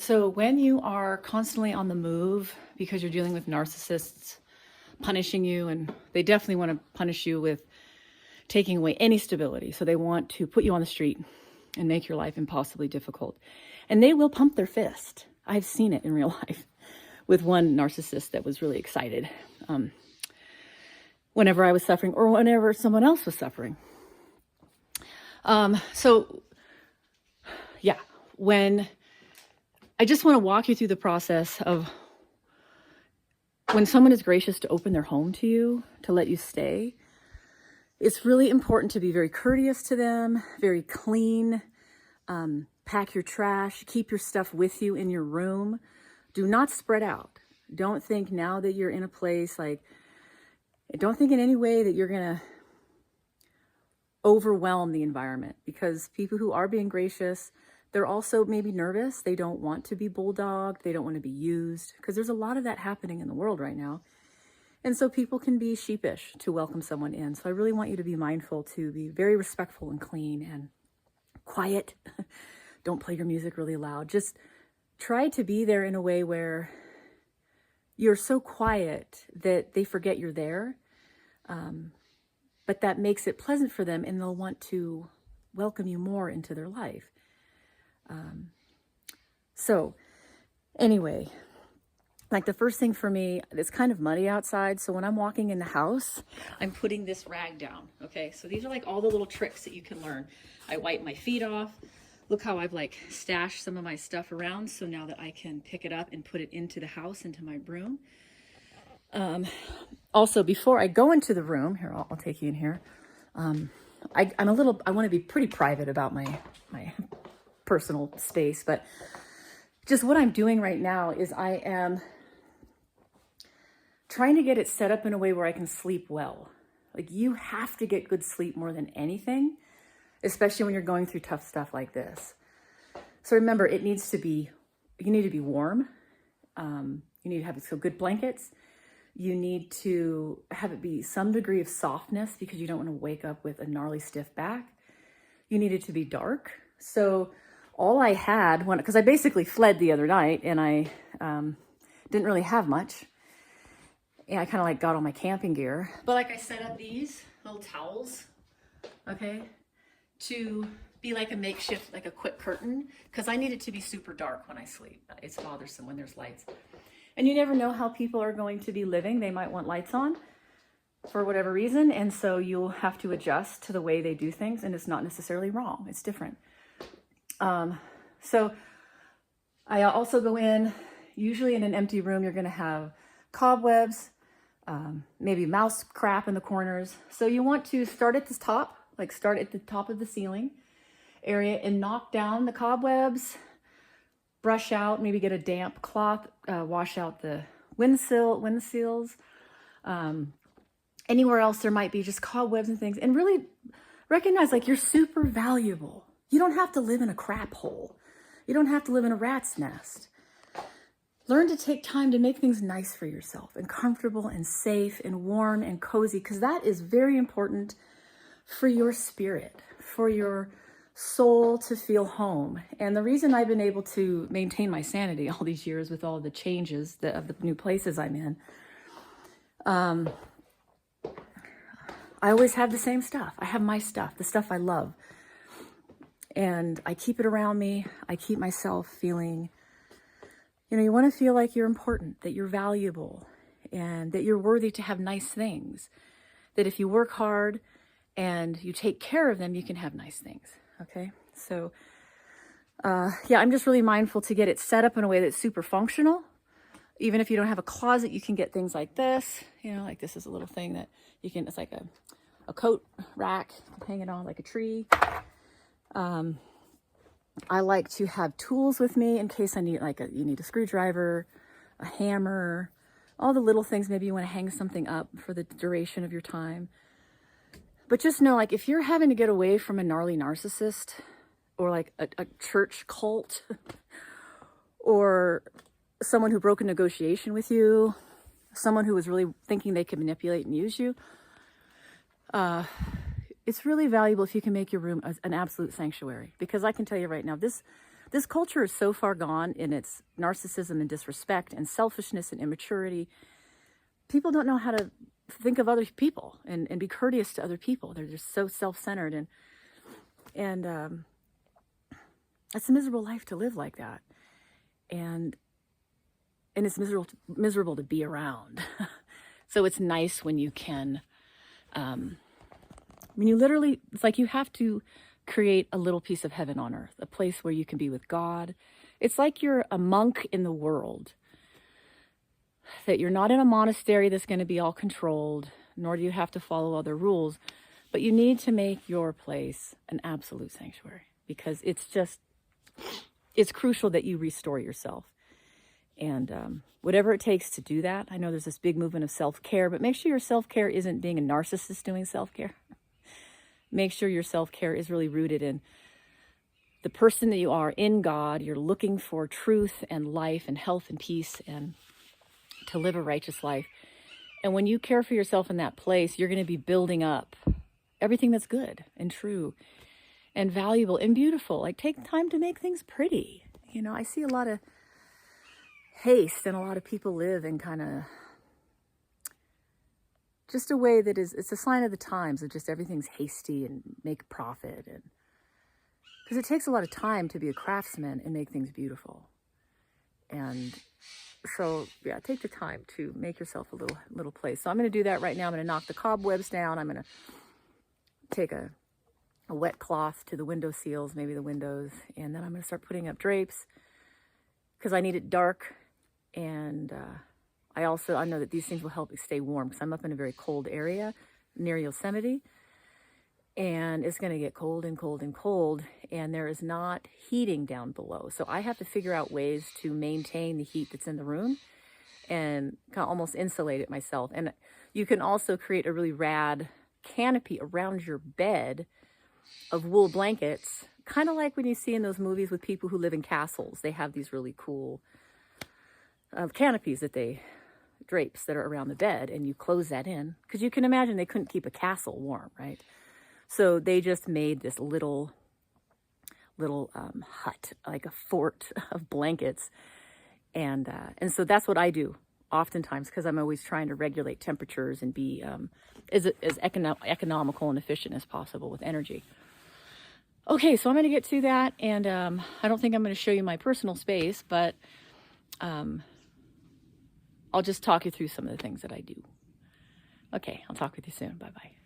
So when you are constantly on the move because you're dealing with narcissists punishing you, and they definitely want to punish you with taking away any stability. So they want to put you on the street and make your life impossibly difficult. And they will pump their fist. I've seen it in real life with one narcissist that was really excited whenever I was suffering or whenever someone else was suffering. When I just want to walk you through the process of when someone is gracious to open their home to you, to let you stay, it's really important to be very courteous to them, very clean, pack your trash, keep your stuff with you in your room. Do not spread out. Don't think now that you're in a place don't think in any way that you're going to overwhelm the environment, because people who are being gracious, they're also maybe nervous. They don't want to be bulldogged. They don't want to be used, because there's a lot of that happening in the world right now. And so people can be sheepish to welcome someone in. So I really want you to be mindful to be very respectful and clean and quiet. Don't play your music really loud. Just try to be there in a way where you're so quiet that they forget you're there. But that makes it pleasant for them, and they'll want to welcome you more into their life. So anyway, like the first thing for me, it's kind of muddy outside. So when I'm walking in the house, I'm putting this rag down. Okay. So these are like all the little tricks that you can learn. I wipe my feet off. Look how I've like stashed some of my stuff around. So now that I can pick it up and put it into the house, into my room. Also, before I go into the room here, I'll take you in here. I want to be pretty private about my personal space, but just what I'm doing right now is I am trying to get it set up in a way where I can sleep well. Like, you have to get good sleep more than anything, especially when you're going through tough stuff like this. So remember, you need to be warm. You need to have some good blankets. You need to have it be some degree of softness, because you don't want to wake up with a gnarly stiff back. You need it to be dark. So all I had, because I basically fled the other night and I didn't really have much. And I kind of like got all my camping gear. But like I set up these little towels, okay, to be like a makeshift, like a quick curtain, because I need it to be super dark when I sleep. It's bothersome when there's lights. And you never know how people are going to be living. They might want lights on for whatever reason. And so you'll have to adjust to the way they do things. And it's not necessarily wrong. It's different. So I also go in, usually in an empty room, you're going to have cobwebs, maybe mouse crap in the corners. So you want to start at the top, like start at the top of the ceiling area and knock down the cobwebs, brush out, maybe get a damp cloth, wash out the windseals. Anywhere else there might be just cobwebs and things, and really recognize like you're super valuable. You don't have to live in a crap hole. You don't have to live in a rat's nest. Learn to take time to make things nice for yourself and comfortable and safe and warm and cozy, because that is very important for your spirit, for your soul to feel home. And the reason I've been able to maintain my sanity all these years with all the changes of the new places I'm in, I always have the same stuff. I have my stuff, the stuff I love. And I keep it around me. I keep myself feeling, you want to feel like you're important, that you're valuable, and that you're worthy to have nice things. That if you work hard and you take care of them, you can have nice things. Okay. So, I'm just really mindful to get it set up in a way that's super functional. Even if you don't have a closet, you can get things like this, like this is a little thing that you can, it's like a coat rack, hang it on like a tree. I like to have tools with me in case I need, you need a screwdriver, a hammer, all the little things. Maybe you want to hang something up for the duration of your time. But just know, if you're having to get away from a gnarly narcissist, or like a church cult, or someone who broke a negotiation with you, someone who was really thinking they could manipulate and use you, it's really valuable if you can make your room an absolute sanctuary. Because I can tell you right now, This culture is so far gone in its narcissism and disrespect and selfishness and immaturity. People don't know how to think of other people and be courteous to other people. They're just so self-centered, and it's a miserable life to live like that. And it's miserable to be around. So it's nice when you can, you literally, it's like you have to create a little piece of heaven on earth, a place where you can be with God. It's like you're a monk in the world, that you're not in a monastery that's going to be all controlled, nor do you have to follow other rules, but you need to make your place an absolute sanctuary, because it's crucial that you restore yourself. And whatever it takes to do that. I know there's this big movement of self-care, but make sure your self-care isn't being a narcissist doing self-care. Make sure your self-care is really rooted in the person that you are in God. You're looking for truth and life and health and peace and to live a righteous life. And when you care for yourself in that place, you're going to be building up everything that's good and true and valuable and beautiful. Like, take time to make things pretty. You know, I see a lot of haste, and a lot of people live in kind of just a way that it's a sign of the times, of just everything's hasty and make profit. And because it takes a lot of time to be a craftsman and make things beautiful. And so, yeah, take the time to make yourself a little place. So I'm going to do that right now. I'm going to knock the cobwebs down. I'm going to take a wet cloth to the window seals, maybe the windows, and then I'm going to start putting up drapes because I need it dark. And I know that these things will help me stay warm, because I'm up in a very cold area near Yosemite, and it's going to get cold and cold and cold, and there is not heating down below. So I have to figure out ways to maintain the heat that's in the room and kind of almost insulate it myself. And you can also create a really rad canopy around your bed of wool blankets, kind of like when you see in those movies with people who live in castles. They have these really cool canopies drapes that are around the bed, and you close that in, because you can imagine they couldn't keep a castle warm, right? So they just made this little hut, like a fort of blankets, and so that's what I do oftentimes, because I'm always trying to regulate temperatures and be as economical and efficient as possible with energy. Okay, so I'm going to get to that, and I don't think I'm going to show you my personal space, but I'll just talk you through some of the things that I do. Okay, I'll talk with you soon. Bye-bye.